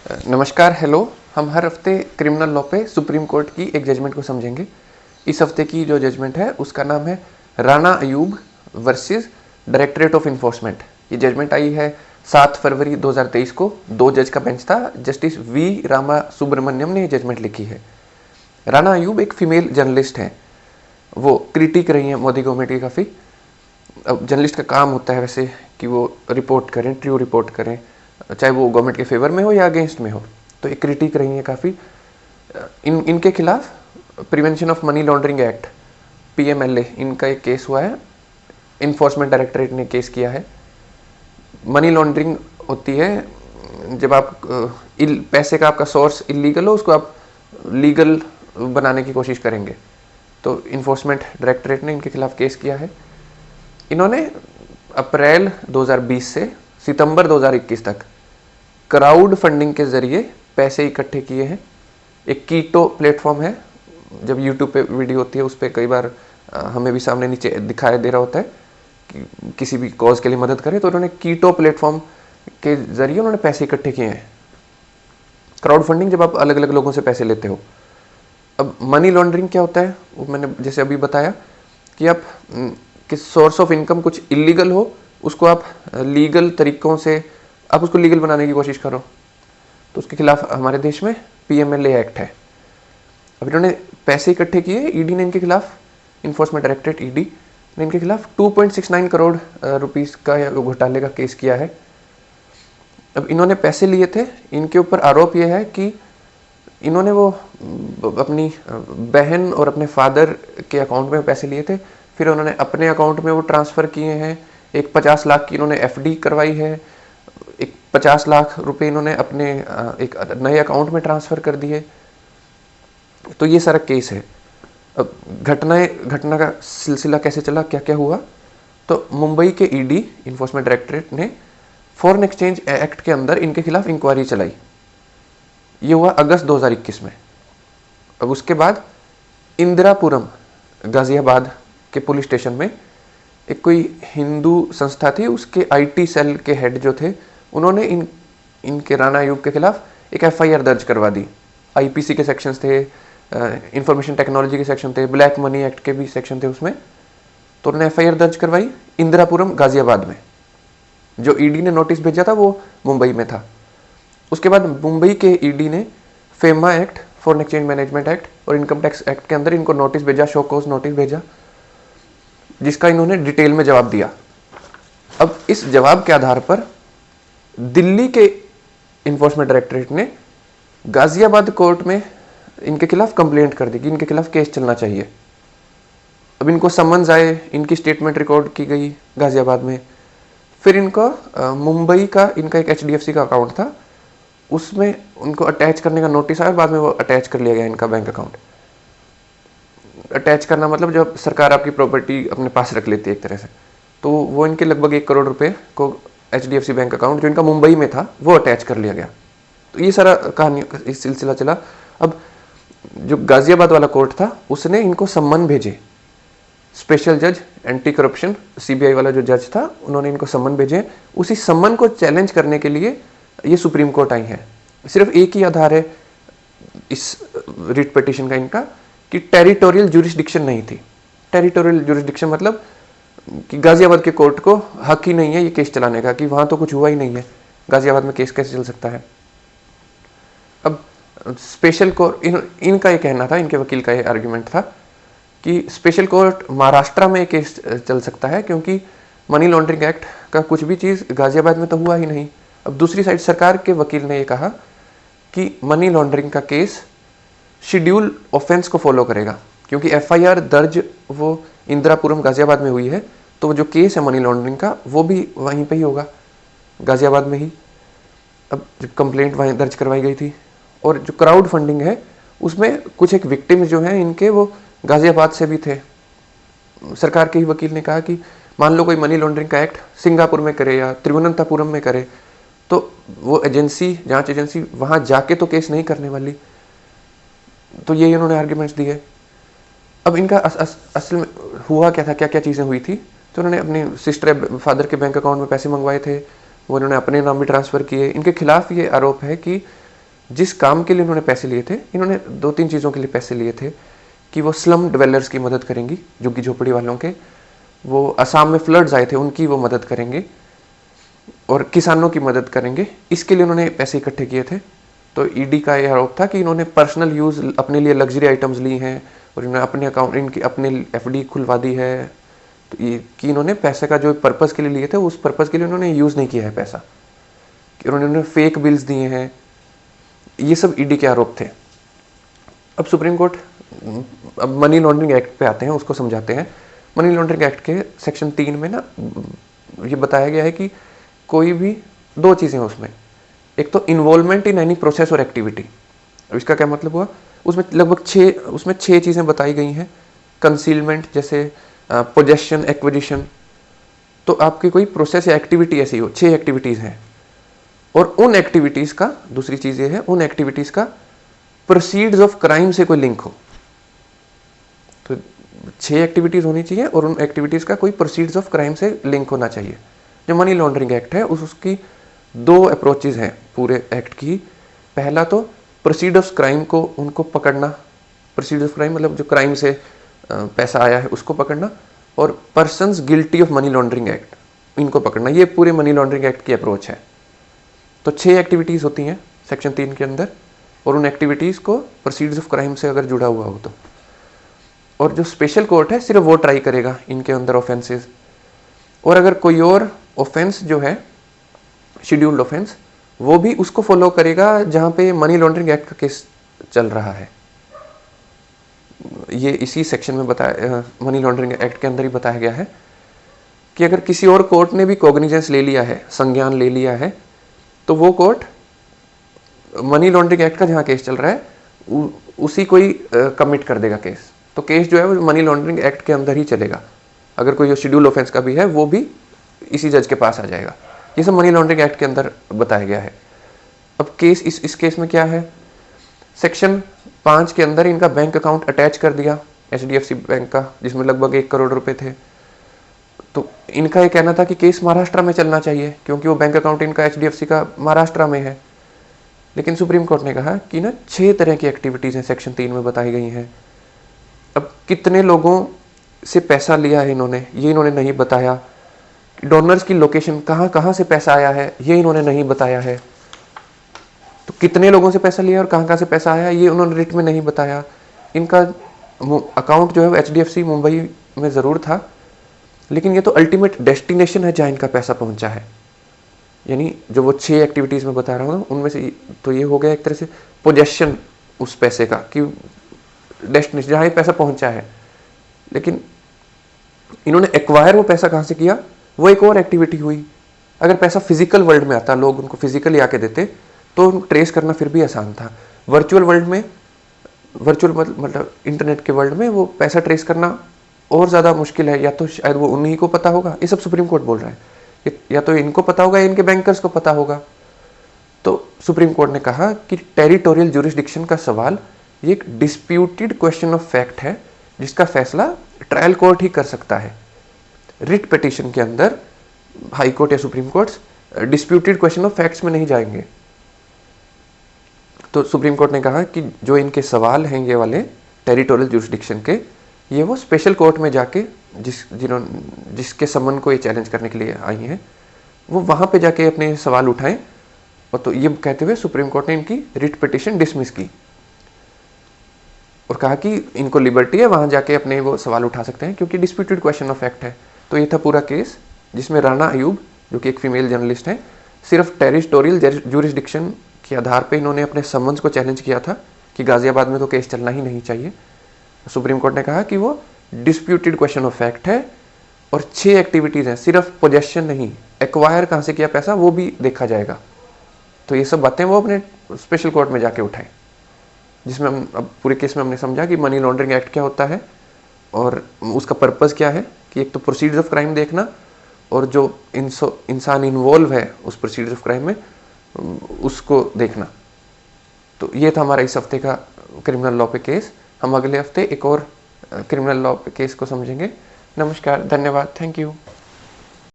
नमस्कार, हेलो। हम हर हफ्ते क्रिमिनल लॉ पे सुप्रीम कोर्ट की एक जजमेंट को समझेंगे। इस हफ्ते की जो जजमेंट है उसका नाम है Rana Ayub versus directorate of enforcement. ये जजमेंट आई है 7 फरवरी 2023 को। 2 जज का बेंच था। जस्टिस वी रामा सुब्रमण्यम ने ये जजमेंट लिखी है। राणा अयूब एक फीमेल जर्नलिस्ट हैं। वो क्रिटिक रही हैं मोदी गवर्नमेंट की काफ़ी। अब जर्नलिस्ट का काम होता है वैसे कि वो रिपोर्ट करें, ट्रू रिपोर्ट करें, चाहे वो गवर्नमेंट के फेवर में हो या अगेंस्ट में हो। तो एक क्रिटिक रही है काफ़ी। इनके खिलाफ prevention of money laundering act PMLA इनका एक केस हुआ है। इन्फोर्समेंट डायरेक्टरेट ने केस किया है। मनी लॉन्ड्रिंग होती है जब आप पैसे का आपका सोर्स इलीगल हो, उसको आप लीगल बनाने की कोशिश करेंगे। तो इन्फोर्समेंट डायरेक्टरेट ने इनके खिलाफ केस किया है। इन्होंने अप्रैल 2020 से सितंबर 2021 तक क्राउड फंडिंग के जरिए पैसे इकट्ठे किए हैं। एक कीटो प्लेटफॉर्म है, जब यूट्यूब पे वीडियो होती है उस पर कई बार हमें भी सामने नीचे दिखाई दे रहा होता है कि किसी भी कॉज के लिए मदद करें, तो उन्होंने कीटो प्लेटफॉर्म के जरिए उन्होंने पैसे इकट्ठे किए हैं। क्राउड फंडिंग जब आप अलग अलग लोगों से पैसे लेते हो। अब मनी लॉन्ड्रिंग क्या होता है, वो मैंने जैसे अभी बताया कि आप किस सोर्स ऑफ इनकम कुछ इलीगल हो, उसको आप लीगल तरीकों से आप उसको लीगल बनाने की कोशिश करो। तो उसके खिलाफ हमारे देश में पीएमएलए एक्ट है। अब इन्होंने पैसे इकट्ठे किए। ईडी ने इनके खिलाफ, इन्फोर्समेंट डायरेक्टरेट ईडी ने इनके खिलाफ 2.69 करोड़ रुपीस का घोटाले का केस किया है। अब इन्होंने पैसे लिए थे। इनके ऊपर आरोप यह है कि इन्होंने वो अपनी बहन और अपने फादर के अकाउंट में पैसे लिए थे, फिर उन्होंने अपने अकाउंट में वो ट्रांसफ़र किए हैं। एक 50 लाख की इन्होंने एफडी करवाई है, एक 50 लाख रुपए इन्होंने अपने एक नए अकाउंट में ट्रांसफ़र कर दिए। तो ये सारा केस है। अब घटना का सिलसिला कैसे चला, क्या क्या हुआ। तो मुंबई के ईडी इन्फोर्समेंट डायरेक्टरेट ने फॉरेन एक्सचेंज एक्ट के अंदर इनके खिलाफ इंक्वायरी चलाई। ये हुआ अगस्त 2021 में। अब उसके बाद इंदिरापुरम गाजियाबाद के पुलिस स्टेशन में एक कोई हिंदू संस्था थी, उसके आईटी सेल के हेड जो थे, उन्होंने इनके राणा अयूब के खिलाफ एक एफआईआर दर्ज करवा दी। आईपीसी के सेक्शंस थे, इंफॉर्मेशन टेक्नोलॉजी के सेक्शन थे, ब्लैक मनी एक्ट के भी सेक्शन थे उसमें। तो उन्होंने एफआईआर दर्ज करवाई इंदिरापुरम गाजियाबाद में। जो ईडी ने नोटिस भेजा था वो मुंबई में था। उसके बाद मुंबई के ईडी ने FEMA act, foreign exchange management act और इनकम टैक्स एक्ट के अंदर इनको नोटिस भेजा, शो कॉज नोटिस भेजा, जिसका इन्होंने डिटेल में जवाब दिया। अब इस जवाब के आधार पर दिल्ली के इन्फोर्समेंट डायरेक्टरेट ने गाजियाबाद कोर्ट में इनके खिलाफ कंप्लेंट कर दी कि इनके खिलाफ केस चलना चाहिए। अब इनको समन्स आए, इनकी स्टेटमेंट रिकॉर्ड की गई गाजियाबाद में। फिर इनको मुंबई का इनका एक एचडीएफसी का अकाउंट था, उसमें उनको अटैच करने का नोटिस आया। बाद में वो अटैच कर लिया गया इनका बैंक अकाउंट। अटैच करना मतलब जब सरकार आपकी प्रॉपर्टी अपने पास रख लेती है एक तरह से, तो वो इनके लगभग 1 करोड़ रुपए को एचडीएफसी बैंक अकाउंट जो इनका मुंबई में था वो अटैच कर लिया गया। तो ये सारा कहानी इस सिलसिला चला। अब जो गाजियाबाद वाला कोर्ट था उसने इनको सम्मन भेजे। स्पेशल जज एंटी करप्शन सीबीआई वाला जो जज था, उन्होंने इनको सम्मन भेजे। उसी सम्मन को चैलेंज करने के लिए ये सुप्रीम कोर्ट आई है। सिर्फ एक ही आधार है इस रिट पिटीशन का इनका, कि टेरिटोरियल ज्यूरिसडिक्शन नहीं थी। टेरिटोरियल ज्यूरिसडिक्शन मतलब कि गाजियाबाद के कोर्ट को हक ही नहीं है ये केस चलाने का, कि वहां तो कुछ हुआ ही नहीं है, गाजियाबाद में केस कैसे चल सकता है। अब स्पेशल कोर्ट, इनका ये कहना था, इनके वकील का ये आर्ग्यूमेंट था कि स्पेशल कोर्ट महाराष्ट्र में केस चल सकता है क्योंकि मनी लॉन्ड्रिंग एक्ट का कुछ भी चीज़ गाजियाबाद में तो हुआ ही नहीं। अब दूसरी साइड सरकार के वकील ने ये कहा कि मनी लॉन्ड्रिंग का केस शेड्यूल ऑफेंस को फॉलो करेगा, क्योंकि एफआईआर दर्ज वो इंदिरापुरम गाजियाबाद में हुई है, तो जो केस है मनी लॉन्ड्रिंग का वो भी वहीं पे ही होगा, गाजियाबाद में ही। अब जब कंप्लेंट वहीं दर्ज करवाई गई थी, और जो क्राउड फंडिंग है उसमें कुछ एक विक्टिम्स जो हैं इनके वो गाजियाबाद से भी थे। सरकार के ही वकील ने कहा कि मान लो कोई मनी लॉन्ड्रिंग का एक्ट सिंगापुर में करे या तिरुवनंतपुरम में करे, तो वो एजेंसी, जांच एजेंसी वहां जाके तो केस नहीं करने वाली। तो ये इन्होंने आर्ग्यूमेंट्स दिए। अब इनका असल में हुआ क्या था, क्या क्या चीज़ें हुई थी। तो उन्होंने अपनी सिस्टर फादर के बैंक अकाउंट में पैसे मंगवाए थे, वो इन्होंने अपने नाम भी ट्रांसफ़र किए। इनके खिलाफ ये आरोप है कि जिस काम के लिए इन्होंने पैसे लिए थे, इन्होंने 2-3 चीज़ों के लिए पैसे लिए थे कि वो स्लम डिवेलपर्स की मदद करेंगी, झुग्गी झोपड़ी वालों के, वो असम में फ्लड्स आए थे उनकी वो मदद करेंगे और किसानों की मदद करेंगे। इसके लिए उन्होंने पैसे इकट्ठे किए थे। तो ईडी का यह आरोप था कि इन्होंने पर्सनल यूज़ अपने लिए लग्जरी आइटम्स ली हैं और इन्होंने अपने अकाउंट इनकी अपने एफडी खुलवा दी है। तो ये कि इन्होंने पैसे का जो पर्पज़ के लिए लिए थे उस पर्पज़ के लिए उन्होंने यूज़ नहीं किया है पैसा, कि उन्होंने फेक बिल्स दिए हैं। ये सब ईडी के आरोप थे। अब सुप्रीम कोर्ट अब मनी लॉन्ड्रिंग एक्ट पे आते हैं, उसको समझाते हैं। मनी लॉन्ड्रिंग एक्ट के सेक्शन 3 में ना ये बताया गया है कि कोई भी 2 चीज़ें हैं उसमें। एक तो इन्वॉल्वमेंट इन एनी प्रोसेस और एक्टिविटी। अब इसका क्या मतलब हुआ, उसमें लगभग 6 चीज़ें बताई गई हैं। कंसीलमेंट, जैसे पोजेशन, एक्विजिशन। तो आपकी कोई प्रोसेस या एक्टिविटी ऐसी हो, 6 एक्टिविटीज़ हैं, और उन एक्टिविटीज़ का, दूसरी चीज़ ये है, उन एक्टिविटीज़ का प्रोसीड्स ऑफ क्राइम से कोई लिंक हो। तो 6 एक्टिविटीज़ होनी चाहिए और उन एक्टिविटीज़ का कोई प्रोसीड्स ऑफ क्राइम से लिंक होना चाहिए। जो मनी लॉन्ड्रिंग एक्ट है उसकी 2 अप्रोचेज हैं पूरे एक्ट की। पहला तो प्रोसीड ऑफ क्राइम को उनको पकड़ना, प्रोसीड ऑफ क्राइम मतलब जो क्राइम से पैसा आया है उसको पकड़ना, और persons guilty of money laundering act इनको पकड़ना। ये पूरे मनी लॉन्ड्रिंग एक्ट की अप्रोच है। तो 6 एक्टिविटीज़ होती हैं सेक्शन 3 के अंदर, और उन एक्टिविटीज़ को प्रोसीड्स ऑफ क्राइम से अगर जुड़ा हुआ हो तो। और जो स्पेशल कोर्ट है सिर्फ वो ट्राई करेगा इनके अंदर ऑफेंसेस। और अगर कोई और ऑफेंस जो है शेड्यूल्ड ऑफेंस, वो भी उसको फॉलो करेगा जहाँ पे मनी लॉन्ड्रिंग एक्ट का केस चल रहा है। ये इसी सेक्शन में बताया, मनी लॉन्ड्रिंग एक्ट के अंदर ही बताया गया है कि अगर किसी और कोर्ट ने भी कॉग्निजेंस ले लिया है, संज्ञान ले लिया है, तो वो कोर्ट मनी लॉन्ड्रिंग एक्ट का जहाँ केस चल रहा है उसी को ही कमिट कर देगा केस। तो केस जो है वो मनी लॉन्ड्रिंग एक्ट के अंदर ही चलेगा। अगर कोई शेड्यूल ऑफेंस का भी है वो भी इसी जज के पास आ जाएगा। ये सब मनी लॉन्ड्रिंग एक्ट के अंदर बताया गया है। अब केस इस केस में क्या है, सेक्शन 5 के अंदर इनका बैंक अकाउंट अटैच कर दिया HDFC बैंक का, जिसमें लगभग 1 करोड़ रुपए थे। तो इनका ये कहना था कि केस महाराष्ट्र में चलना चाहिए क्योंकि वो बैंक अकाउंट इनका HDFC का महाराष्ट्र में है। लेकिन सुप्रीम कोर्ट ने कहा कि ना 6 तरह की एक्टिविटीज़ हैं सेक्शन 3 में बताई गई हैं। अब कितने लोगों से पैसा लिया है इन्होंने, ये इन्होंने नहीं बताया। डोनर्स की लोकेशन, कहाँ कहाँ से पैसा आया है, ये इन्होंने नहीं बताया है। तो कितने लोगों से पैसा लिया और कहाँ कहाँ से पैसा आया, ये उन्होंने रिट में नहीं बताया। इनका अकाउंट जो है वो HDFC मुंबई में ज़रूर था, लेकिन ये तो अल्टीमेट डेस्टिनेशन है जहाँ इनका पैसा पहुँचा है। यानी जो वो 6 एक्टिविटीज़ में बता रहा हूँ उनमें से तो ये हो गया एक तरह से पोजेशन उस पैसे का, कि डेस्टिनेशन जहाँ ये पैसा पहुँचा है। लेकिन इन्होंने एक्वायर वो पैसा कहाँ से किया, वो एक और एक्टिविटी हुई। अगर पैसा फिजिकल वर्ल्ड में आता, लोग उनको फिजिकली आके देते, तो ट्रेस करना फिर भी आसान था। वर्चुअल वर्ल्ड में, वर्चुअल मतलब इंटरनेट के वर्ल्ड में वो पैसा ट्रेस करना और ज़्यादा मुश्किल है। या तो शायद वो उन्हीं को पता होगा, ये सब सुप्रीम कोर्ट बोल रहा है, या तो इनको पता होगा या इनके बैंकर्स को पता होगा। तो सुप्रीम कोर्ट ने कहा कि टेरिटोरियल ज्यूरिसडिक्शन का सवाल ये एक डिस्प्यूटेड क्वेश्चन ऑफ फैक्ट है, जिसका फैसला ट्रायल कोर्ट ही कर सकता है। रिट पिटीशन के अंदर हाई कोर्ट या supreme courts disputed question of facts में नहीं जाएंगे। तो सुप्रीम कोर्ट ने कहा कि जो इनके सवाल हैं ये वाले टेरिटोरियल ज्यूरिसडिक्शन के, ये वो स्पेशल कोर्ट में जाके जिसके समन को ये चैलेंज करने के लिए आई हैं, वो वहाँ पे जाके अपने सवाल उठाएं। और तो ये कहते हुए सुप्रीम कोर्ट ने इनकी रिट पिटीशन डिसमिस की और कहा कि इनको लिबर्टी है, वहाँ जाके अपने वो सवाल उठा सकते हैं क्योंकि डिस्प्यूटेड क्वेश्चन ऑफ फैक्ट है। तो ये था पूरा केस, जिसमें राना अयूब, जो कि एक फीमेल जर्नलिस्ट हैं, सिर्फ टेरिटोरियल ज्यूरिसडिक्शन के आधार पे इन्होंने अपने समन्स को चैलेंज किया था कि गाजियाबाद में तो केस चलना ही नहीं चाहिए। सुप्रीम कोर्ट ने कहा कि वो डिस्प्यूटेड क्वेश्चन ऑफ फैक्ट है और 6 एक्टिविटीज़ हैं, सिर्फ पोजेशन नहीं, एक्वायर कहाँ से किया पैसा वो भी देखा जाएगा। तो ये सब बातें वो अपने स्पेशल कोर्ट में जाके उठाएं, जिसमें हम अब पूरे केस में हमने समझा कि मनी लॉन्ड्रिंग एक्ट क्या होता है और उसका पर्पज़ क्या है, कि एक तो प्रोसीड्स ऑफ क्राइम देखना और जो इंसान इन्वॉल्व है उस प्रोसीड्स ऑफ क्राइम में उसको देखना। तो ये था हमारा इस हफ्ते का क्रिमिनल लॉ पे केस। हम अगले हफ्ते एक और क्रिमिनल लॉ पे केस को समझेंगे। नमस्कार, धन्यवाद, थैंक यू।